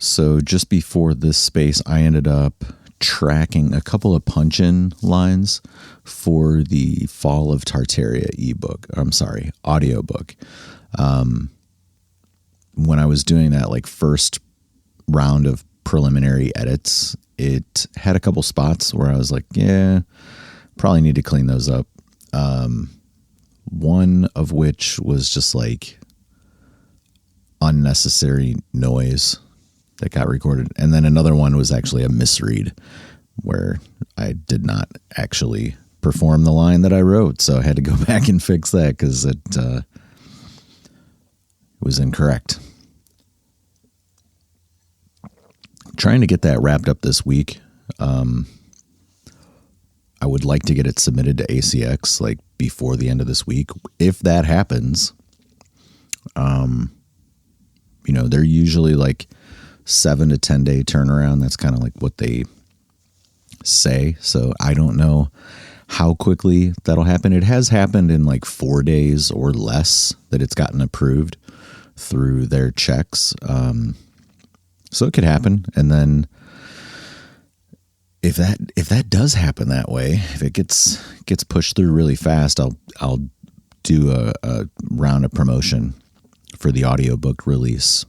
So just before this space, I ended up tracking a couple of punch-in lines for the Fall of Tartaria audiobook. When I was doing that like first round of preliminary edits, it had a couple spots where I was like, yeah, probably need to clean those up. One of which was just like unnecessary noise that got recorded. And then another one was actually a misread where I did not actually perform the line that I wrote. So I had to go back and fix that because it was incorrect. Trying to get that wrapped up this week. I would like to get it submitted to ACX like before the end of this week. If that happens, they're usually like 7 to 10 day turnaround. That's kind of like what they say. So I don't know how quickly that'll happen. It has happened in like 4 days or less that it's gotten approved through their checks. So it could happen. And then if that does happen that way, if it gets pushed through really fast, I'll do a round of promotion for the audiobook release.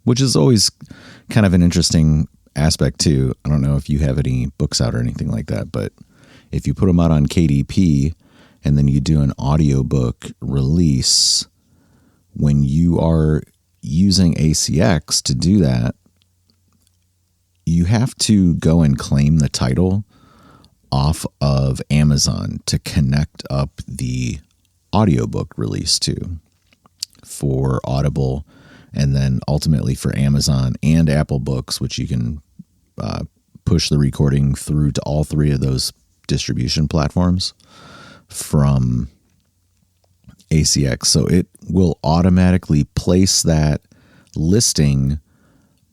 Which is always kind of an interesting aspect too. I don't know if you have any books out or anything like that, but if you put them out on KDP and then you do an audiobook release, when you are using ACX to do that, you have to go and claim the title off of Amazon to connect up the audiobook release to for Audible, and then ultimately for Amazon and Apple Books, which you can push the recording through to all three of those distribution platforms from ACX. So it will automatically place that listing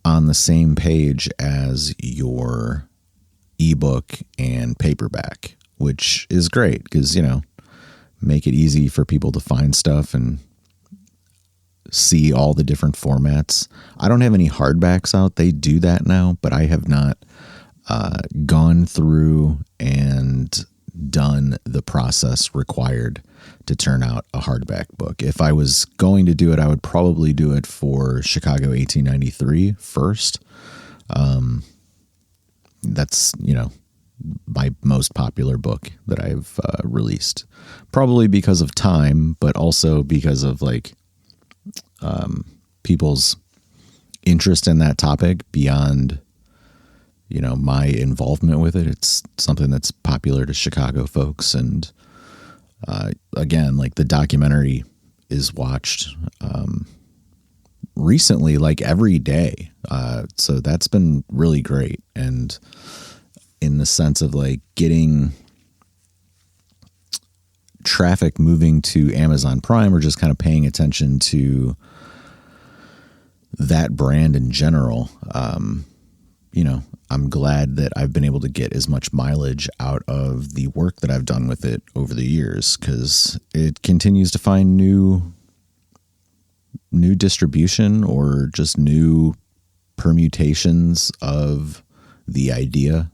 on the same page as your ebook and paperback, which is great because, make it easy for people to find stuff and see all the different formats. I don't have any hardbacks out. They do that now, but I have not gone through and done the process required to turn out a hardback book. If I was going to do it, I would probably do it for Chicago 1893 first. That's, my most popular book that I've released, probably because of time, but also because of people's interest in that topic beyond, my involvement with it. It's something that's popular to Chicago folks. And, again, like the documentary is watched, recently, like every day. So that's been really great. And in the sense of like getting traffic moving to Amazon Prime or just kind of paying attention to that brand in general, I'm glad that I've been able to get as much mileage out of the work that I've done with it over the years, because it continues to find new distribution or just new permutations of the idea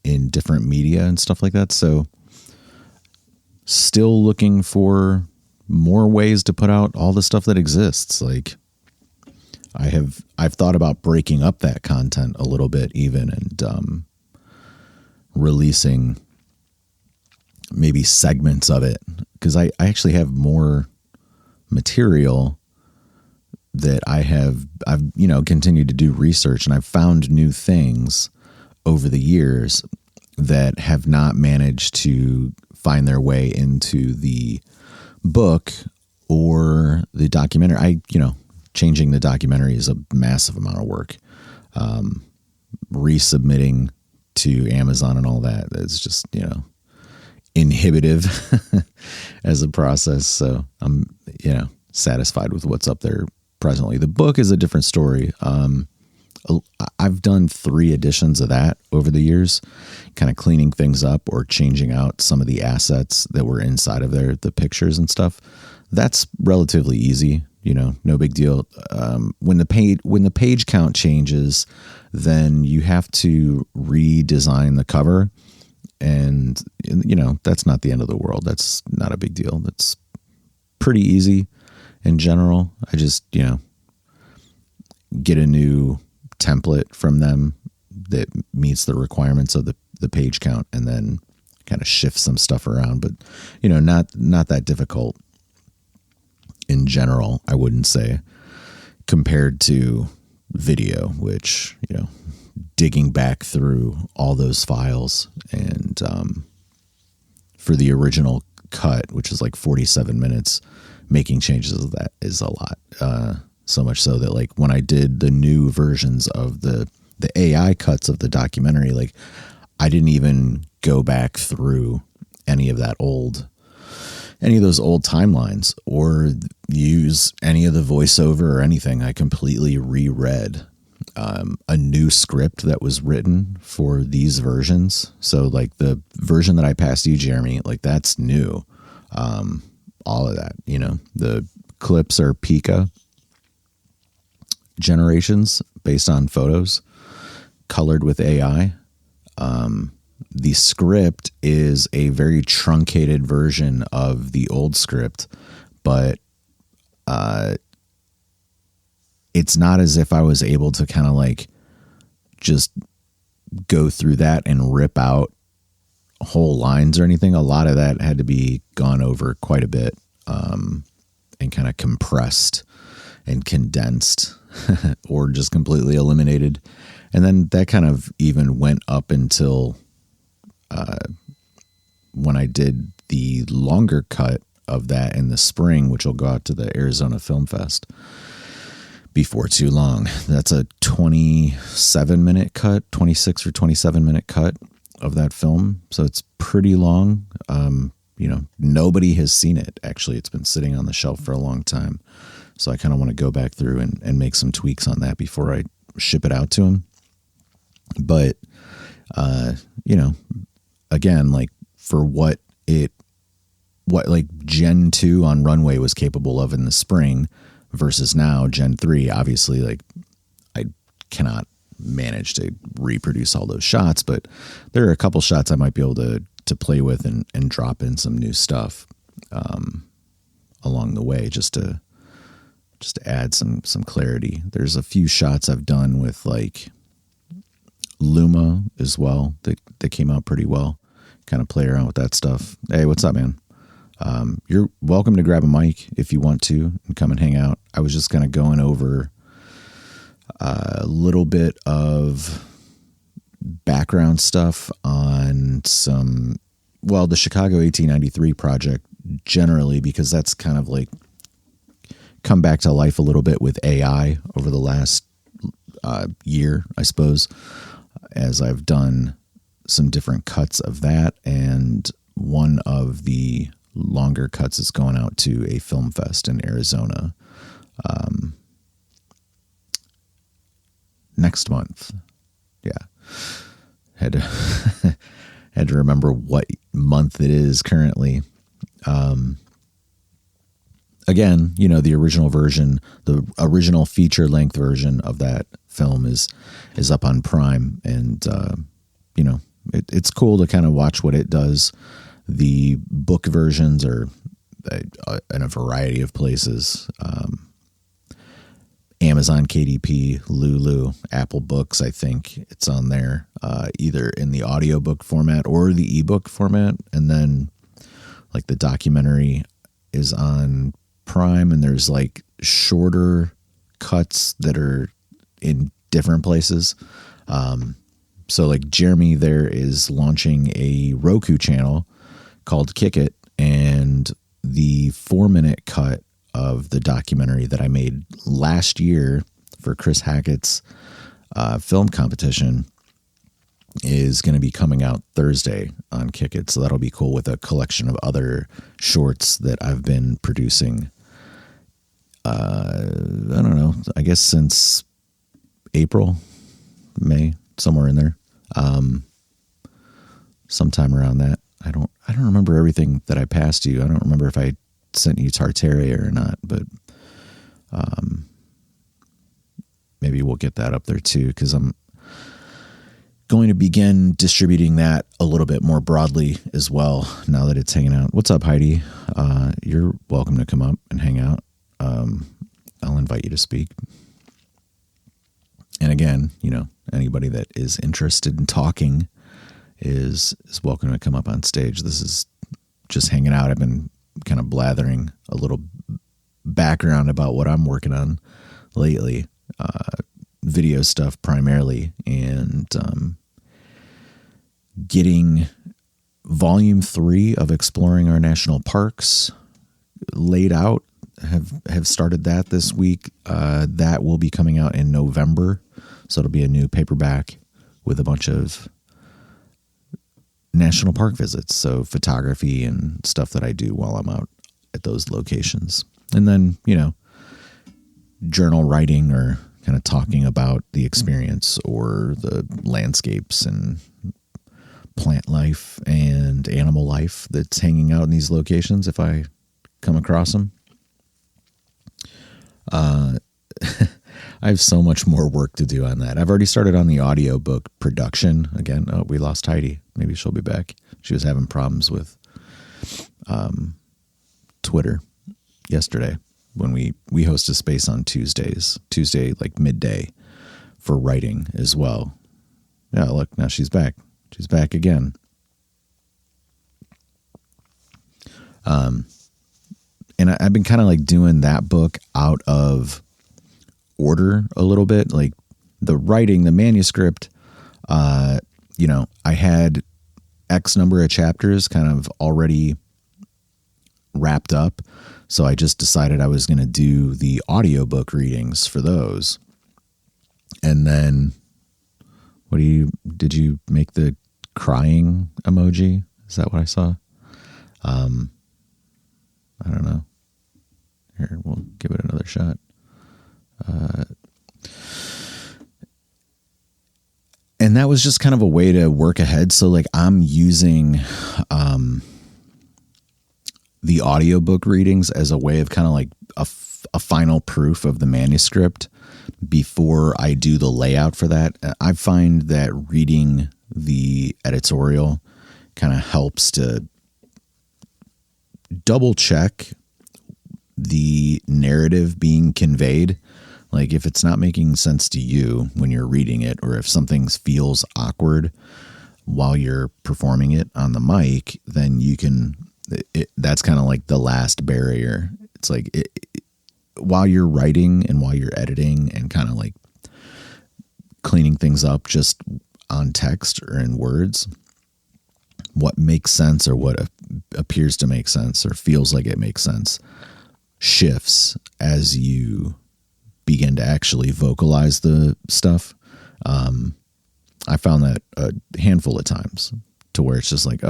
in different media and stuff like that. So still looking for more ways to put out all the stuff that exists. Like I've thought about breaking up that content a little bit even, and releasing maybe segments of it, because I actually have more material that I've continued to do research, and I've found new things over the years that have not managed to find their way into the book or the documentary. Changing the documentary is a massive amount of work. Resubmitting to Amazon and all that is just, inhibitive as a process. So I'm, satisfied with what's up there presently. The book is a different story. I've done 3 editions of that over the years, kind of cleaning things up or changing out some of the assets that were inside of there, the pictures and stuff. That's relatively easy no big deal. When the page count changes, then you have to redesign the cover, and that's not the end of the world. That's not a big deal. That's pretty easy in general. I just get a new template from them that meets the requirements of the page count, and then kind of shift some stuff around. But not that difficult in general, I wouldn't say, compared to video, which digging back through all those files, and for the original cut, which is like 47 minutes, making changes of that is a lot. So much so that like when I did the new versions of the AI cuts of the documentary, like I didn't even go back through any of those old timelines or use any of the voiceover or anything. I completely reread a new script that was written for these versions. So like the version that I passed you, Jeremy, like that's new. All of that, the clips are Pika generations based on photos colored with AI. The script is a very truncated version of the old script, but it's not as if I was able to kind of like just go through that and rip out whole lines or anything. A lot of that had to be gone over quite a bit, and kind of compressed and condensed or just completely eliminated. And then that kind of even went up until when I did the longer cut of that in the spring, which will go out to the Arizona Film Fest before too long. That's a 27-minute cut, 26 or 27-minute cut of that film. So it's pretty long. Nobody has seen it. Actually, it's been sitting on the shelf for a long time. So I kind of want to go back through and make some tweaks on that before I ship it out to him. But, again, like for what like Gen 2 on Runway was capable of in the spring versus now Gen 3, obviously, like I cannot manage to reproduce all those shots, but there are a couple shots I might be able to play with and drop in some new stuff along the way just to add some clarity. There's a few shots I've done with like Luma as well that came out pretty well. Kind of play around with that stuff. Hey, what's up, man? You're welcome to grab a mic if you want to and come and hang out. I was just kind of going over a little bit of background stuff on the Chicago 1893 project generally, because that's kind of like come back to life a little bit with AI over the last year, I suppose, as I've done some different cuts of that. And one of the longer cuts is going out to a film fest in Arizona next month. Yeah. Had to remember what month it is currently. Again, the original version, the original feature length version of that film is up on Prime, and it's cool to kind of watch what it does. The book versions are in a variety of places. Amazon KDP, Lulu, Apple Books, I think it's on there, either in the audiobook format or the ebook format. And then like the documentary is on Prime, and there's like shorter cuts that are in different places. So like Jeremy there is launching a Roku channel called Kick It, and the 4-minute cut of the documentary that I made last year for Chris Hackett's film competition is going to be coming out Thursday on Kick It. So that'll be cool, with a collection of other shorts that I've been producing. I don't know, I guess since April, May, somewhere in there. Sometime around that. I don't remember everything that I passed you. I don't remember if I sent you Tartaria or not, but Maybe we'll get that up there too, because I'm going to begin distributing that a little bit more broadly as well now that it's hanging out. What's up, Heidi? You're welcome to come up and hang out. I'll invite you to speak. And again, anybody that is interested in talking is welcome to come up on stage. This is just hanging out. I've been kind of blathering a little background about what I'm working on lately. Video stuff primarily, and getting volume 3 of Exploring Our National Parks laid out. Have started that this week. That will be coming out in November. So it'll be a new paperback with a bunch of national park visits. So photography and stuff that I do while I'm out at those locations. And then, journal writing or kind of talking about the experience or the landscapes and plant life and animal life that's hanging out in these locations if I come across them. I have so much more work to do on that. I've already started on the audiobook production. Again, we lost Heidi. Maybe she'll be back. She was having problems with Twitter yesterday when we host a space on Tuesday like midday for writing as well. Yeah, look, now she's back. She's back again. And I've been kind of like doing that book out of order a little bit, like the writing, the manuscript. I had X number of chapters kind of already wrapped up. So I just decided I was going to do the audiobook readings for those. And then did you make the crying emoji? Is that what I saw? I don't know. Here, we'll give it another shot. And that was just kind of a way to work ahead. So like I'm using the audiobook readings as a way of kind of like a final proof of the manuscript before I do the layout for that. I find that reading the editorial kind of helps to double check the narrative being conveyed. Like if it's not making sense to you when you're reading it, or if something feels awkward while you're performing it on the mic, then you can, that's kind of like the last barrier. It's like while you're writing and while you're editing and kind of like cleaning things up just on text or in words, what makes sense or what appears to make sense or feels like it makes sense shifts as you begin to actually vocalize the stuff. I found that a handful of times to where it's just like,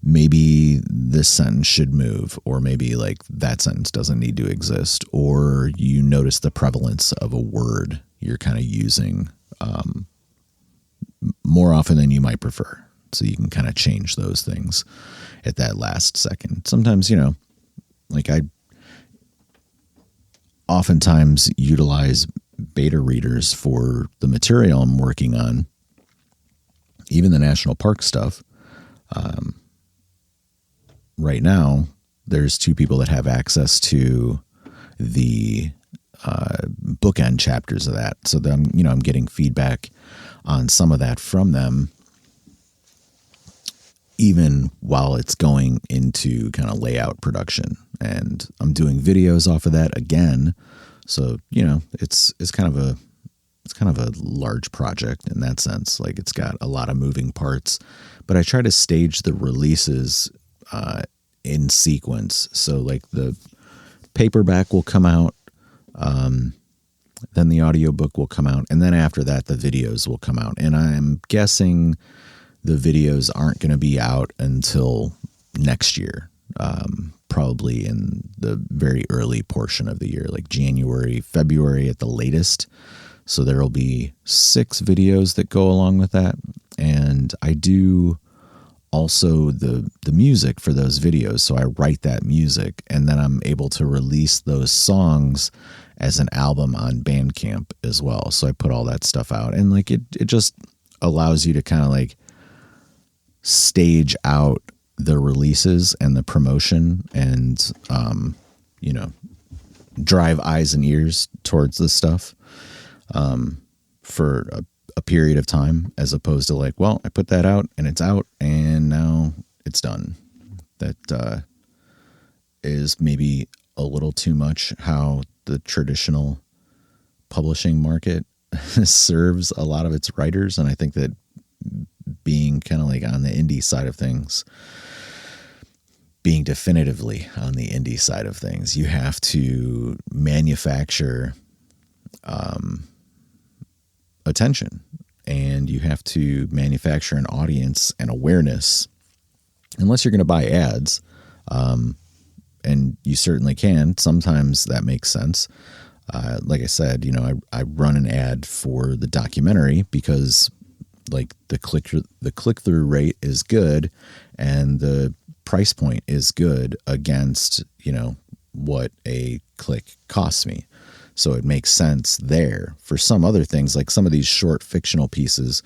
maybe this sentence should move, or maybe like that sentence doesn't need to exist, or you notice the prevalence of a word you're kind of using more often than you might prefer. So you can kind of change those things at that last second. Sometimes, like I oftentimes utilize beta readers for the material I'm working on, even the national park stuff. Right now, there's 2 people that have access to the bookend chapters of that. So then, I'm getting feedback on some of that from them, even while it's going into kind of layout production. And I'm doing videos off of that again. So, it's kind of a large project in that sense. Like it's got a lot of moving parts, but I try to stage the releases in sequence. So like the paperback will come out, then the audiobook will come out, and then after that the videos will come out. And I'm guessing the videos aren't going to be out until next year, probably in the very early portion of the year, like January, February at the latest. So there will be 6 videos that go along with that. And I do also the music for those videos. So I write that music, and then I'm able to release those songs as an album on Bandcamp as well. So I put all that stuff out, and like it just allows you to kind of like stage out the releases and the promotion, and drive eyes and ears towards this stuff for a period of time, as opposed to like, well, I put that out and it's out and now it's done. That is maybe a little too much how the traditional publishing market serves a lot of its writers. And I think that being kind of like on the indie side of things, being definitively on the indie side of things, you have to manufacture attention, and you have to manufacture an audience and awareness, unless you're going to buy ads. And you certainly can. Sometimes that makes sense. Like I said, I run an ad for the documentary because like the click-through rate is good and the price point is good against, what a click costs me. So it makes sense there. For some other things, like some of these short fictional pieces,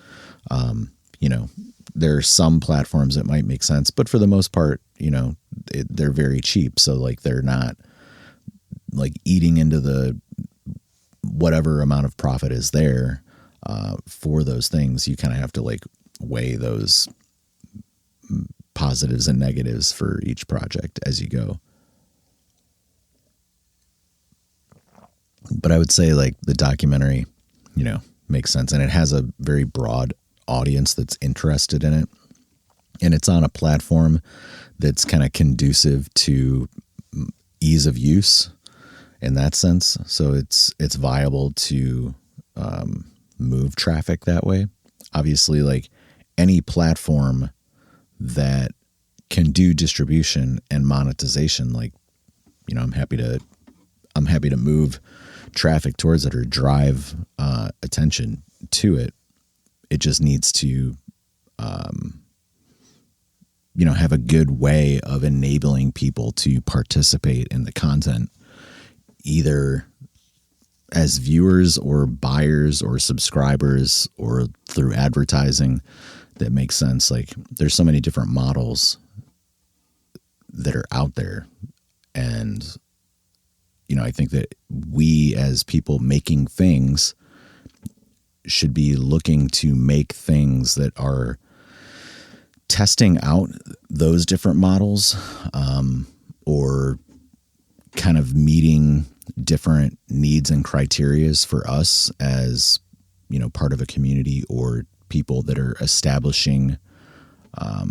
there are some platforms that might make sense, but for the most part, they're very cheap. So like they're not like eating into the whatever amount of profit is there for those things. You kind of have to like weigh those positives and negatives for each project as you go. But I would say like the documentary, makes sense. And it has a very broad audience that's interested in it. And it's on a platform that's kind of conducive to ease of use in that sense. So it's viable to move traffic that way. Obviously, like any platform that can do distribution and monetization, like, I'm happy to move traffic towards it or drive attention to it. It just needs to, have a good way of enabling people to participate in the content, either as viewers or buyers or subscribers or through advertising that makes sense. Like there's so many different models that are out there. And, I think that we as people making things should be looking to make things that are testing out those different models, or kind of meeting different needs and criterias for us as, part of a community or people that are establishing, a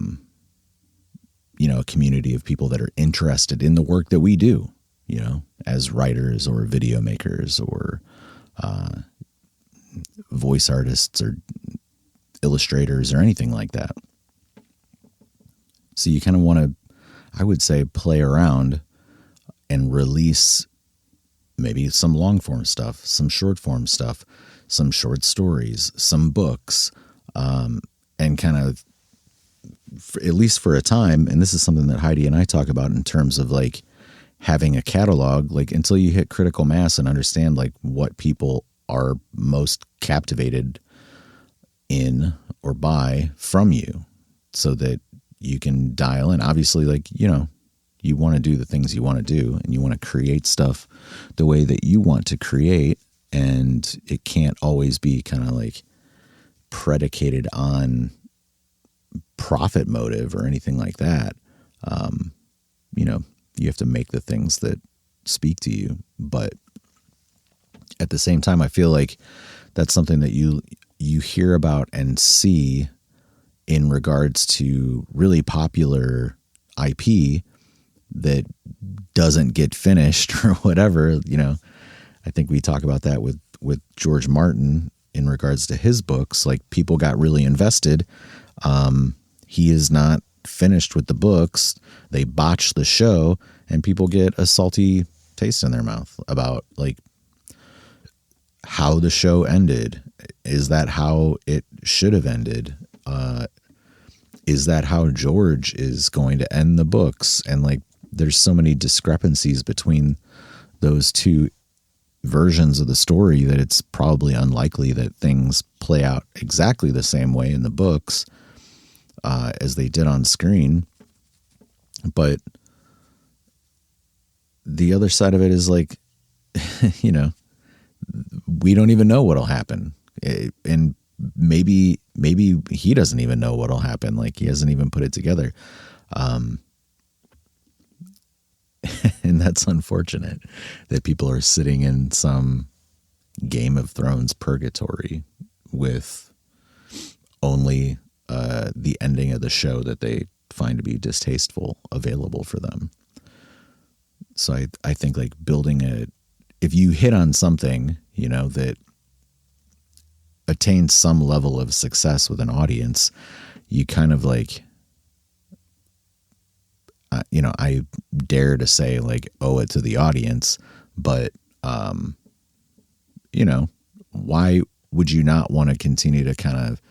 community of people that are interested in the work that we do, as writers or video makers or voice artists or illustrators or anything like that. So you kind of want to, I would say, play around and release maybe some long form stuff, some short form stuff, some short stories, some books, and kind of, at least for a time, and this is something that Heidi and I talk about in terms of like having a catalog, like until you hit critical mass and understand like what people are most captivated in or by from you, so that you can dial in. Obviously, like, you want to do the things you want to do and you want to create stuff the way that you want to create. And it can't always be kind of like predicated on profit motive or anything like that. You have to make the things that speak to you. But at the same time, I feel like that's something that you hear about and see in regards to really popular IP that doesn't get finished or whatever. I think we talk about that with George Martin in regards to his books. Like people got really invested. He is not finished with the books. They botch the show and people get a salty taste in their mouth about like how the show ended. Is that how it should have ended? is that how George is going to end the books? And like, there's so many discrepancies between those two versions of the story that it's probably unlikely that things play out exactly the same way in the books as they did on screen. But the other side of it is like, you know, we don't even know what'll happen. And maybe he doesn't even know what'll happen. Like, he hasn't even put it together. And that's unfortunate that people are sitting in some Game of Thrones purgatory with only the ending of the show that they find to be distasteful available for them. So I think like if you hit on something, you know, that attains some level of success with an audience, you kind of like, you know, I dare to say like owe it to the audience, but, you know, why would you not want to continue to kind of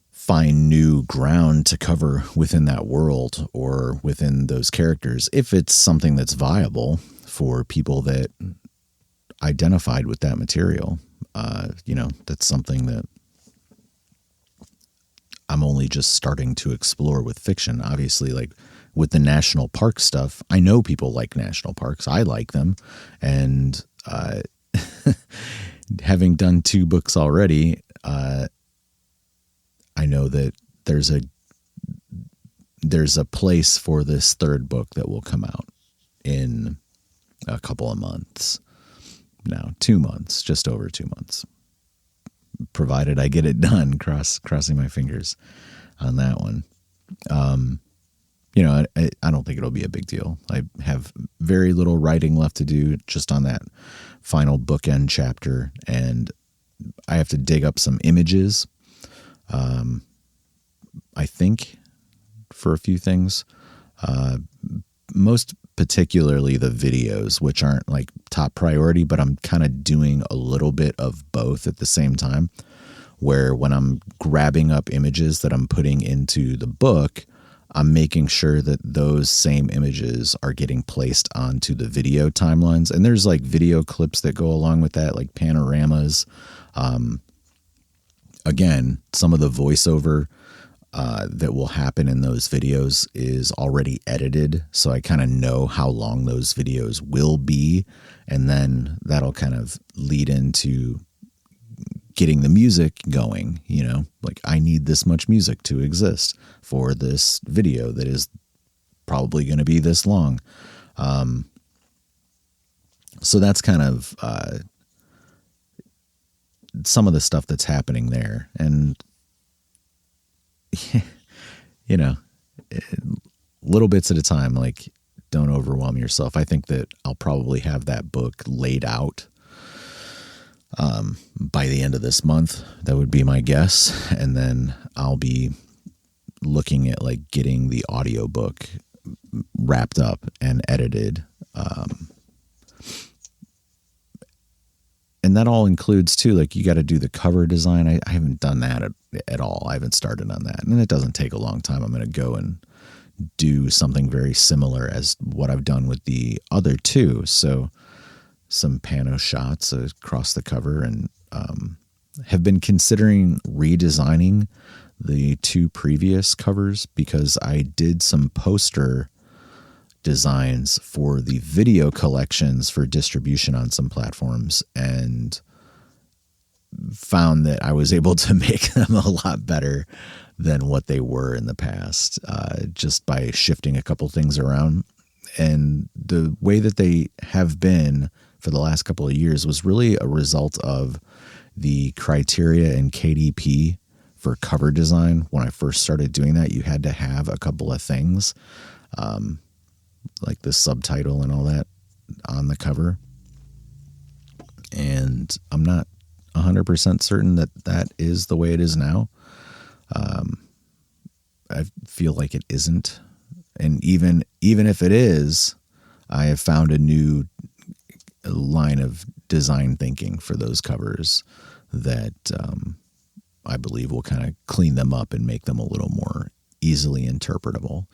find new ground to cover within that world or within those characters, if it's something that's viable for people that identified with that material? You know, that's something that I'm only just starting to explore with fiction. Obviously, like with the national park stuff, I know people like national parks. I like them. And having done 2 books already, I know that there's a place for this 3rd book that will come out in a couple of months. Now, 2 months, just over 2 months, provided I get it done. Crossing my fingers on that one. You know, I don't think it'll be a big deal. I have very little writing left to do just on that final bookend chapter, and I have to dig up some images. I think for a few things, most particularly the videos, which aren't like top priority, but I'm kind of doing a little bit of both at the same time, where when I'm grabbing up images that I'm putting into the book, I'm making sure that those same images are getting placed onto the video timelines. And there's like video clips that go along with that, like panoramas. Again, some of the voiceover that will happen in those videos is already edited, so I kind of know how long those videos will be, and then that'll kind of lead into getting the music going. You know, like I need this much music to exist for this video that is probably going to be this long. So that's kind of some of the stuff that's happening there. And you know, little bits at a time, like don't overwhelm yourself. I think that I'll probably have that book laid out by the end of this month. That would be my guess. And then I'll be looking at like getting the audiobook wrapped up and edited. And that all includes too, like you got to do the cover design. I haven't done that at all. I haven't started on that. And it doesn't take a long time. I'm going to go and do something very similar as what I've done with the other 2. So some pano shots across the cover, and have been considering redesigning the 2 previous covers because I did some poster designs for the video collections for distribution on some platforms, and found that I was able to make them a lot better than what they were in the past, just by shifting a couple things around. And the way that they have been for the last couple of years was really a result of the criteria in KDP for cover design. When I first started doing that, you had to have a couple of things, like the subtitle and all that on the cover. And I'm not 100% certain that that is the way it is now. I feel like it isn't. And even if it is, I have found a new line of design thinking for those covers that I believe will kind of clean them up and make them a little more easily interpretable,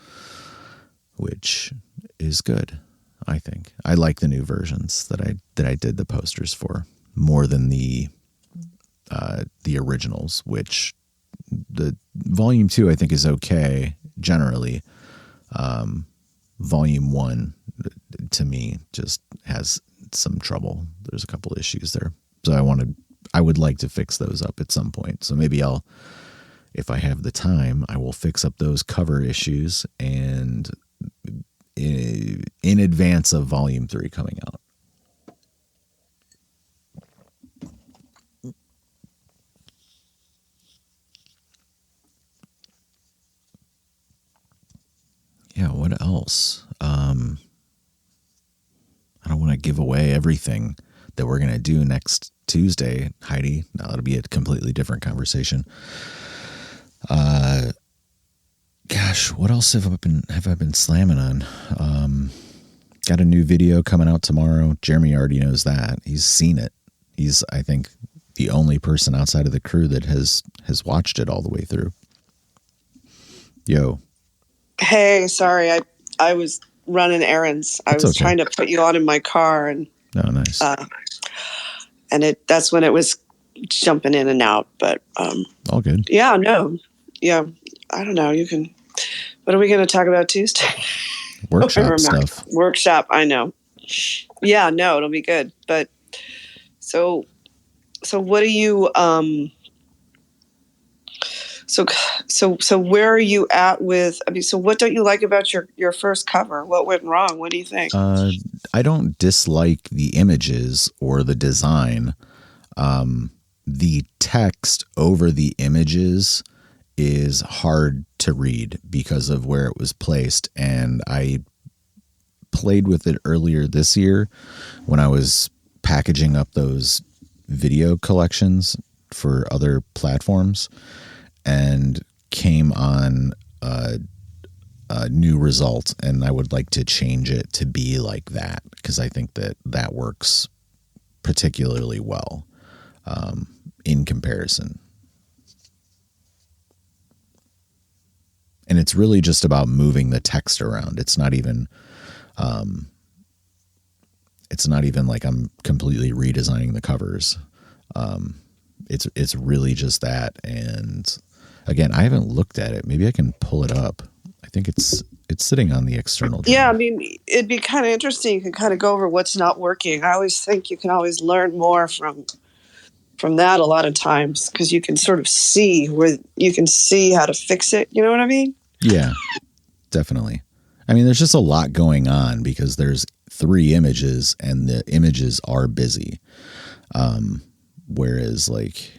which is good. I think I like the new versions that I did the posters for more than the originals, which the volume 2 I think is okay generally. Volume 1 to me just has some trouble. There's a couple issues there, so I would like to fix those up at some point. So maybe if I have the time, I will fix up those cover issues and in advance of volume 3 coming out. Yeah, what else? I don't want to give away everything that we're going to do next Tuesday, Heidi. Now, that'll be a completely different conversation. Gosh, what else have I been slamming on? Got a new video coming out tomorrow. Jeremy already knows that. He's seen it. He's, I think, the only person outside of the crew that has watched it all the way through. Yo. Hey, sorry, I was running errands. I was trying to put you on in my car, and oh, nice. And that's when it was jumping in and out. But all good. Yeah, no, yeah, I don't know. You can. What are we going to talk about Tuesday? Workshop stuff. Workshop. I know. Yeah, no, it'll be good. But so what do you So where are you at with? I mean, so what don't you like about your first cover? What went wrong? What do you think? I don't dislike the images or the design. The text over the images is hard to read because of where it was placed, and I played with it earlier this year when I was packaging up those video collections for other platforms, and came on a new result, and I would like to change it to be like that because I think that works particularly well in comparison. And it's really just about moving the text around. It's not even like I'm completely redesigning the covers. It's really just that. And again, I haven't looked at it. Maybe I can pull it up. I think it's sitting on the external drive. Yeah, I mean, it'd be kind of interesting. You can kind of go over what's not working. I always think you can always learn more from that a lot of times, because you can sort of see how to fix it. You know what I mean? Yeah, definitely. I mean, there's just a lot going on because there's 3 images and the images are busy. Whereas like,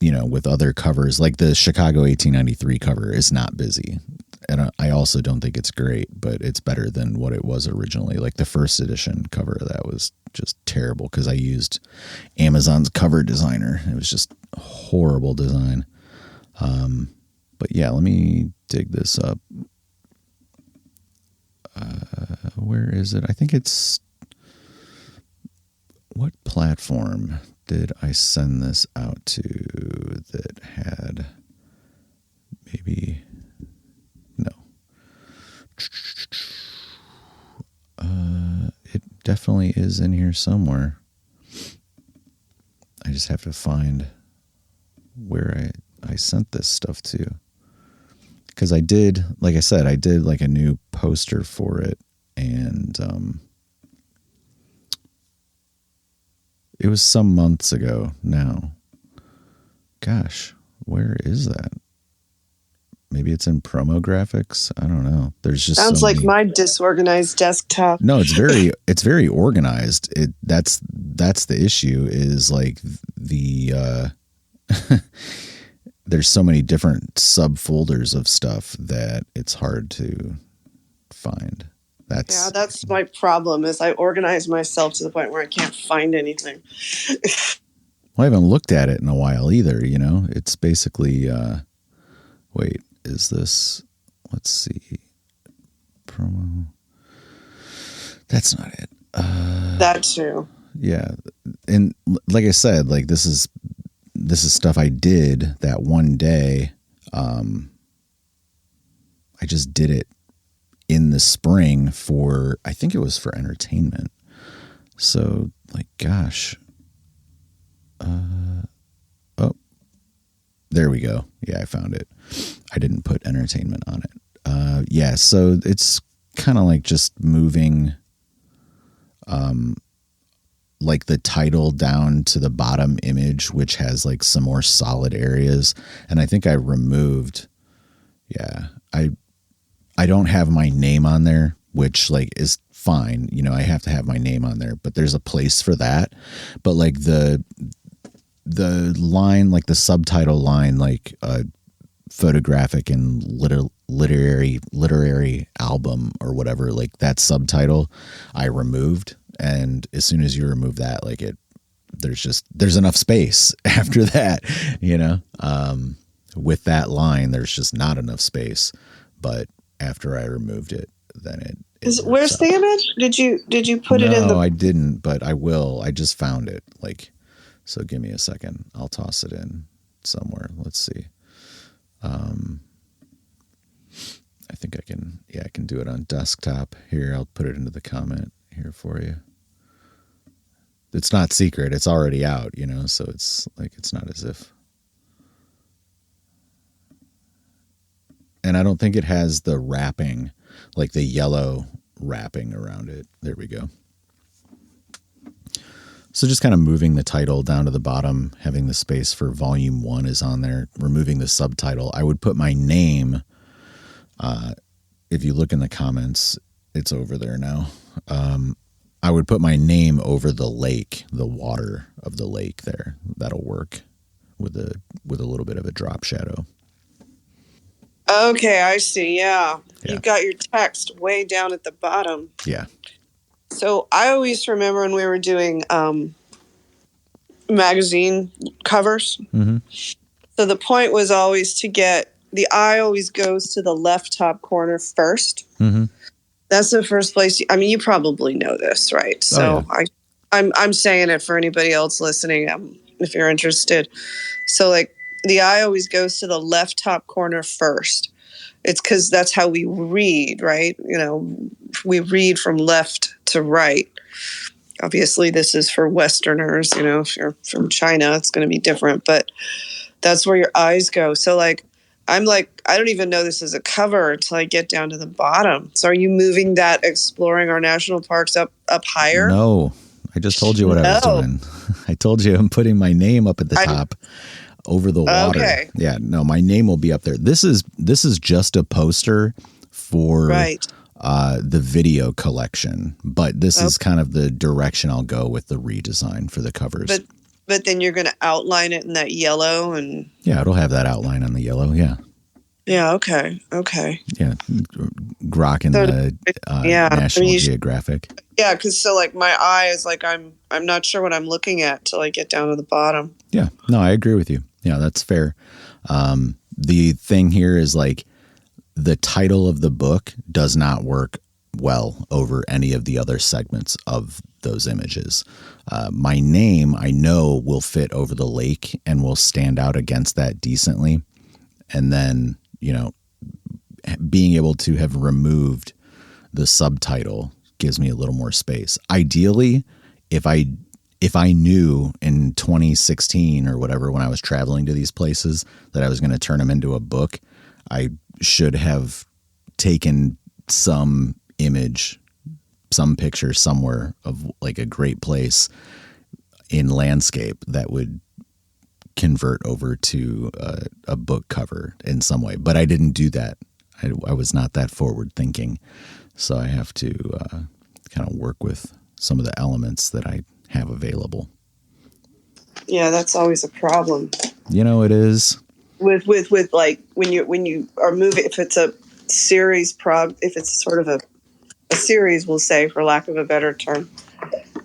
you know, with other covers, like the Chicago 1893 cover is not busy. And I also don't think it's great, but it's better than what it was originally. Like the first edition cover, that was just terrible because I used Amazon's cover designer. It was just a horrible design. But yeah, let me dig this up. Where is it? I think it's... What platform did I send this out to that had maybe... No. It definitely is in here somewhere. I just have to find where I sent this stuff to. Because I did, like I said, I did like a new poster for it, and it was some months ago now. Gosh, where is that? Maybe it's in promo graphics. I don't know. There's just sounds like my disorganized desktop. No, it's very organized. That's the issue, is like the there's so many different subfolders of stuff that it's hard to find. That's my problem, is I organize myself to the point where I can't find anything. Well, I haven't looked at it in a while either, you know. It's basically wait, is this, let's see, promo? That's not it. That too. Yeah. And like I said, like this is this is stuff I did that one day. I just did it in the spring I think it was for entertainment. So like, gosh, oh, there we go. Yeah, I found it. I didn't put entertainment on it. Yeah, so it's kind of like just moving like the title down to the bottom image, which has like some more solid areas. And I think I removed, I don't have my name on there, which like is fine. You know, I have to have my name on there, but there's a place for that. But like the line, like the subtitle line, like photographic and literary album or whatever, like that subtitle I removed. And as soon as you remove that, like there's enough space after that, you know. With that line, there's just not enough space. But after I removed it, then where's the image? Did you put it in the? No, I didn't, but I will. I just found it. Like, so give me a second. I'll toss it in somewhere. Let's see. I think I can do it on desktop. Here, I'll put it into the comment here for you. It's not secret. It's already out, you know, so it's like, it's not as if. And I don't think it has the wrapping, like the yellow wrapping around it. There we go. So just kind of moving the title down to the bottom, having the space for volume 1 is on there, removing the subtitle. I would put my name, if you look in the comments, it's over there now. I would put my name over the lake, the water of the lake there. That'll work with a little bit of a drop shadow. Okay, I see. Yeah. You've got your text way down at the bottom. Yeah. So I always remember when we were doing magazine covers. Mm-hmm. So the point was always to get the eye always goes to the left top corner first. Mm-hmm. That's the first place. I mean, you probably know this, right? So I'm saying it for anybody else listening, if you're interested. So like the eye always goes to the left top corner first. It's because that's how we read, right? You know, we read from left to right. Obviously, this is for Westerners. You know, if you're from China, it's going to be different. But that's where your eyes go. So like, I'm like, I don't even know this is a cover until I get down to the bottom. So are you moving that exploring our national parks up higher? No, I just told you what I was doing. I told you I'm putting my name up at the top over the water. Okay. Yeah, no, my name will be up there. This is just a poster for the video collection, but this is kind of the direction I'll go with the redesign for the covers. But then you're going to outline it in that yellow and... Yeah, it'll have that outline on the yellow, yeah. Yeah, okay. Yeah, grokking the National Geographic. Yeah, because so like my eye is like I'm not sure what I'm looking at till I get down to the bottom. Yeah, no, I agree with you. Yeah, that's fair. The thing here is like the title of the book does not work well over any of the other segments of those images. My name, I know, will fit over the lake and will stand out against that decently. And then, you know, being able to have removed the subtitle gives me a little more space. Ideally, if I knew in 2016 or whatever, when I was traveling to these places, that I was going to turn them into a book, I should have taken some image, some picture somewhere of like a great place in landscape that would convert over to a book cover in some way. But I didn't do that. I was not that forward thinking. So I have to kind of work with some of the elements that I have available. Yeah, that's always a problem. You know, it is. With like when you are moving, if it's a series if it's sort of a series, we'll say, for lack of a better term,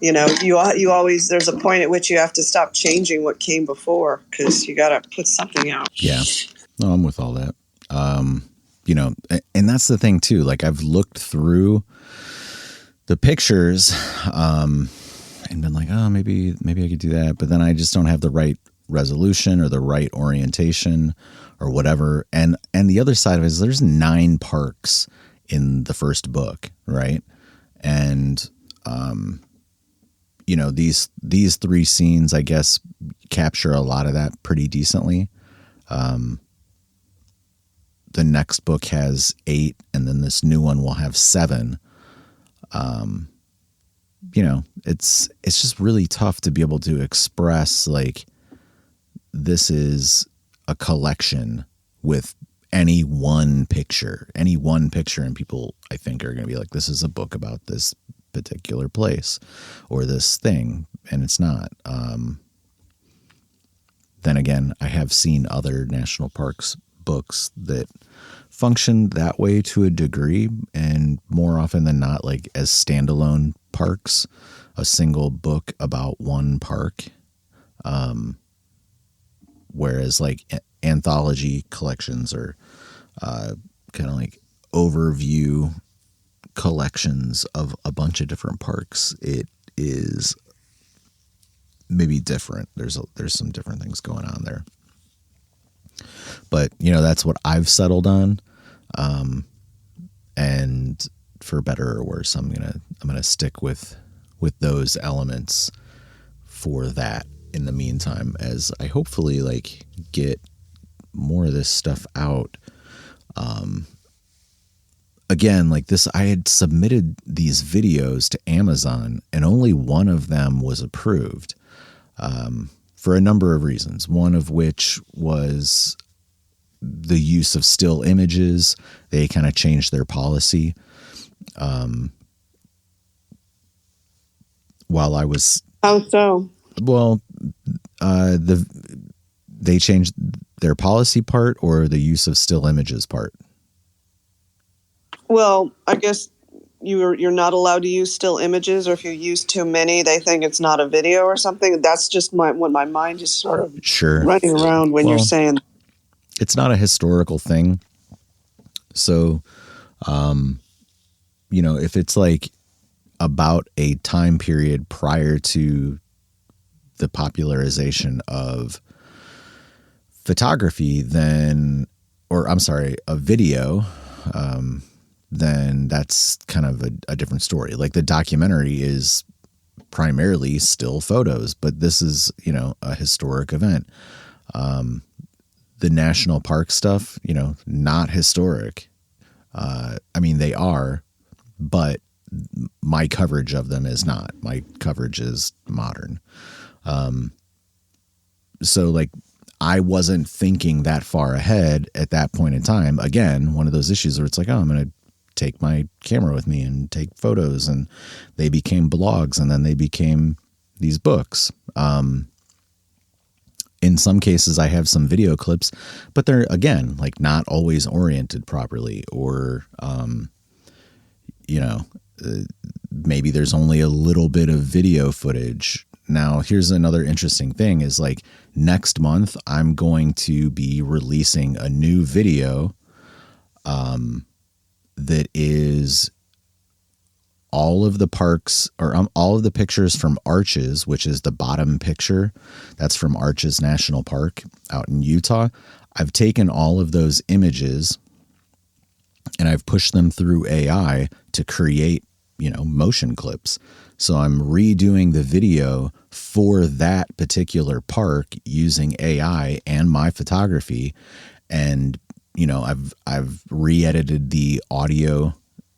you know, you always, there's a point at which you have to stop changing what came before because you got to put something out. Yeah, no, I'm with all that. You know, and that's the thing too. Like I've looked through the pictures and been like, oh, maybe I could do that, but then I just don't have the right resolution or the right orientation or whatever. And the other side of it is there's 9 parks in the first book, right? And these 3 scenes, I guess, capture a lot of that pretty decently. The next book has 8, and then this new one will have 7. It's just really tough to be able to express like this is a collection with any one picture, and people I think are going to be like, this is a book about this particular place or this thing, and it's not. Then again, I have seen other national parks books that function that way to a degree, and more often than not, like as standalone parks, a single book about one park. Whereas like anthology collections or kind of like overview collections of a bunch of different parks, it is maybe different. There's some different things going on there. But, that's what I've settled on. And for better or worse, I'm going to stick with those elements for that in the meantime, as I hopefully like get more of this stuff out. Again, like this, I had submitted these videos to Amazon and only one of them was approved, for a number of reasons. One of which was the use of still images. They kind of changed their policy. While I was... How so? Well, they changed their policy part or the use of still images part? Well, I guess you're not allowed to use still images, or if you use too many, they think it's not a video or something. That's just what my mind is sort of running around when you're saying. It's not a historical thing. So, if it's like about a time period prior to the popularization of photography, a video, then that's kind of a different story. Like the documentary is primarily still photos, but this is, a historic event. The national park stuff, not historic. They are, but my coverage of them is not. My coverage is modern. So like I wasn't thinking that far ahead at that point in time. Again, one of those issues where it's like, oh, I'm going to take my camera with me and take photos, and they became blogs, and then they became these books. In some cases I have some video clips, but they're again, like not always oriented properly, or, maybe there's only a little bit of video footage. Now, here's another interesting thing is like next month, I'm going to be releasing a new video, that is all of the parks, or all of the pictures from Arches, which is the bottom picture. That's from Arches National Park out in Utah. I've taken all of those images and I've pushed them through AI to create, motion clips. So I'm redoing the video for that particular park using AI and my photography. And, I've re-edited the audio,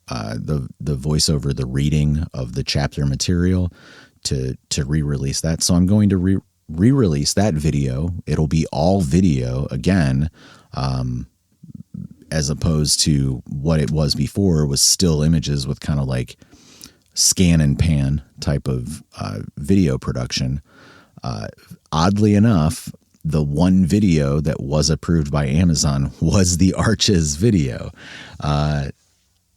the voiceover, the reading of the chapter material to re-release that. So I'm going to re-release that video. It'll be all video again, as opposed to what it was before was still images with kind of like scan and pan type of video production. Oddly enough, the one video that was approved by Amazon was the Arches video,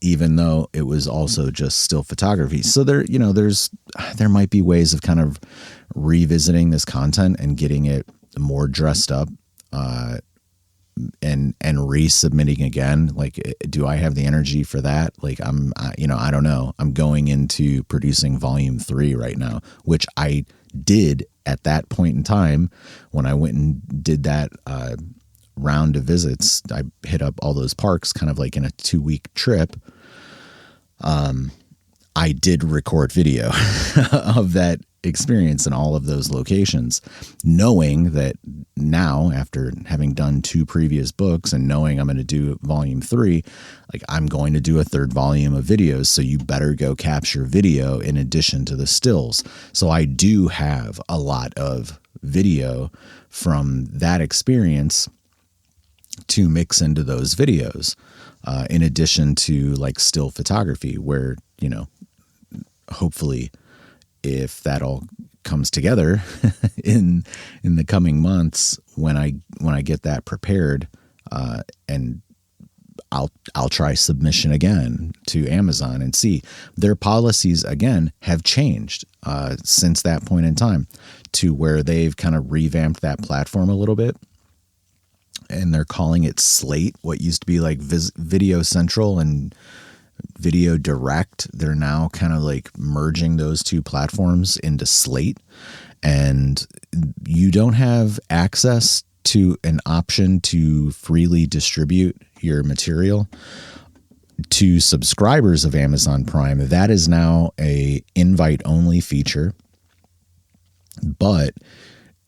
even though it was also just still photography. So there might be ways of kind of revisiting this content and getting it more dressed up. and resubmitting again. Like, do I have the energy for that? Like, I don't know. I'm going into producing volume 3 right now, which I did at that point in time when I went and did that round of visits. I hit up all those parks kind of like in a 2-week trip. I did record video of that experience in all of those locations, knowing that now, after having done 2 previous books and knowing I'm going to do volume 3, like, I'm going to do a 3rd volume of videos. So you better go capture video in addition to the stills. So I do have a lot of video from that experience to mix into those videos, in addition to like still photography, where, hopefully if that all comes together in the coming months, when I get that prepared, and I'll try submission again to Amazon and see. Their policies again have changed since that point in time, to where they've kind of revamped that platform a little bit. And they're calling it Slate, what used to be like Video Central and Video Direct. They're now kind of like merging those 2 platforms into Slate. And you don't have access to an option to freely distribute your material to subscribers of Amazon Prime. That is now a invite-only feature. But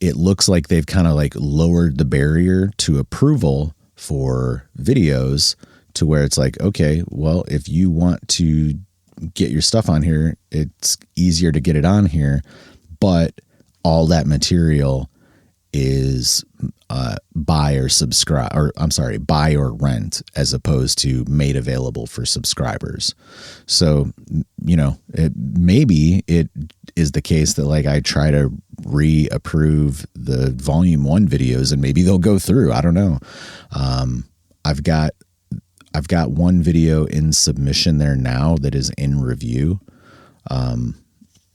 it looks like they've kind of like lowered the barrier to approval for videos, to where it's like, okay, well, if you want to get your stuff on here, it's easier to get it on here, but all that material is buy or rent, as opposed to made available for subscribers. So, maybe it is the case that like I try to reapprove the volume 1 videos and maybe they'll go through. I don't know. I've got 1 video in submission there now that is in review.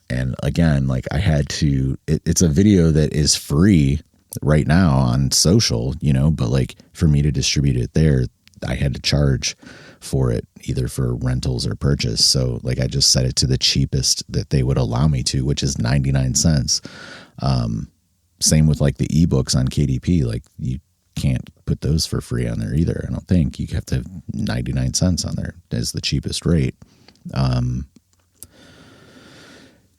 And again, like I had to, it's a video that is free right now on social, but like for me to distribute it there, I had to charge for it, either for rentals or purchase. So like I just set it to the cheapest that they would allow me to, which is 99 cents. Same with like the ebooks on KDP. Like you can't put those for free on there either. I don't think. You have to have 99 cents on there as the cheapest rate.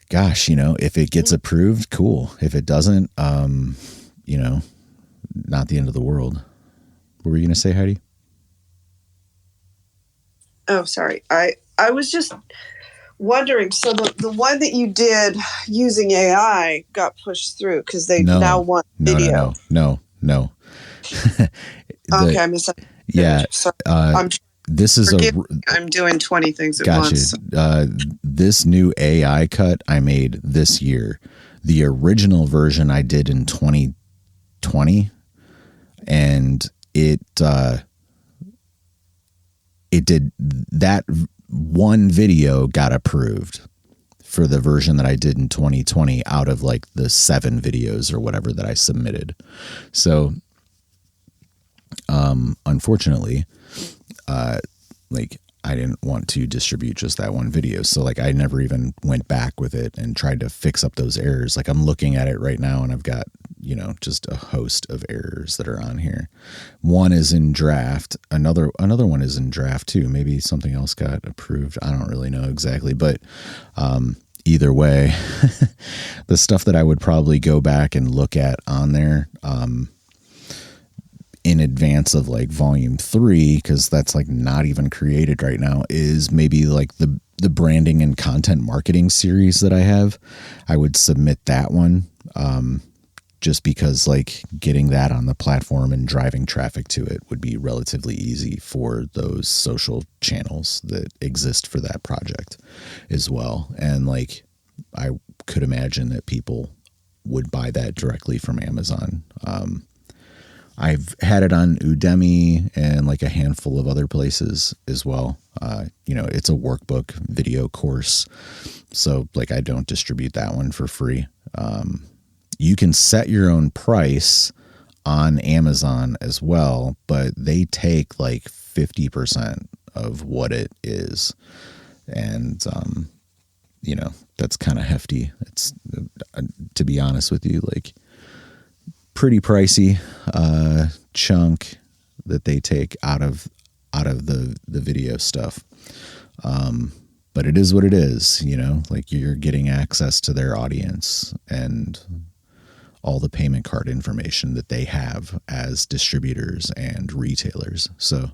Gosh, if it gets approved, cool. If it doesn't, not the end of the world. What were you going to say, Heidi? Oh, sorry. I was just wondering. So the one that you did using AI got pushed through because they now want video. No. Okay, I misunderstood. Yeah. So I'm doing 20 things at once. This new AI cut I made this year. The original version I did in 2020, and it did that one video got approved for the version that I did in 2020 out of like the 7 videos or whatever that I submitted. So, unfortunately, like I didn't want to distribute just that one video. So like I never even went back with it and tried to fix up those errors. Like I'm looking at it right now and I've got, just a host of errors that are on here. One is in draft. Another one is in draft too. Maybe something else got approved. I don't really know exactly, but, either way, the stuff that I would probably go back and look at on there, in advance of like volume 3, because that's like not even created right now, is maybe like the branding and content marketing series that I have. I would submit that one, just because like getting that on the platform and driving traffic to it would be relatively easy for those social channels that exist for that project as well. And like I could imagine that people would buy that directly from Amazon. I've had it on Udemy and like a handful of other places as well. It's a workbook video course. So like I don't distribute that one for free. You can set your own price on Amazon as well, but they take like 50% of what it is. And, that's kind of hefty. It's, to be honest with you, like pretty pricey chunk that they take out of the video stuff. But it is what it is, like you're getting access to their audience and all the payment card information that they have as distributors and retailers. So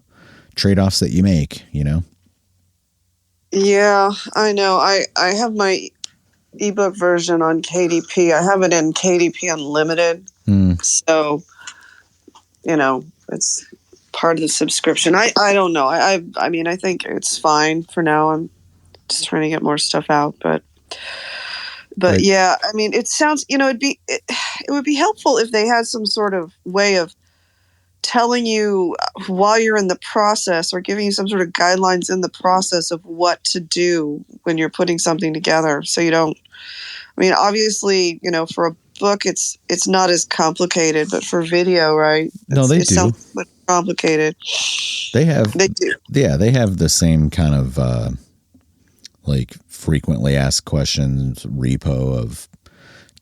trade-offs that you make, Yeah, I know. I have my ebook version on KDP. I have it in KDP Unlimited. So, it's part of the subscription. I don't know. I mean, I think it's fine for now. I'm just trying to get more stuff out, but Right. yeah, I mean, it sounds, it would be helpful if they had some sort of way of telling you while you're in the process, or giving you some sort of guidelines in the process of what to do when you're putting something together. So you don't, I mean, obviously, for a book, it's not as complicated, but for video, right? No, they do. Sounds much complicated. They do. Yeah, they have the same kind of like frequently asked questions repo of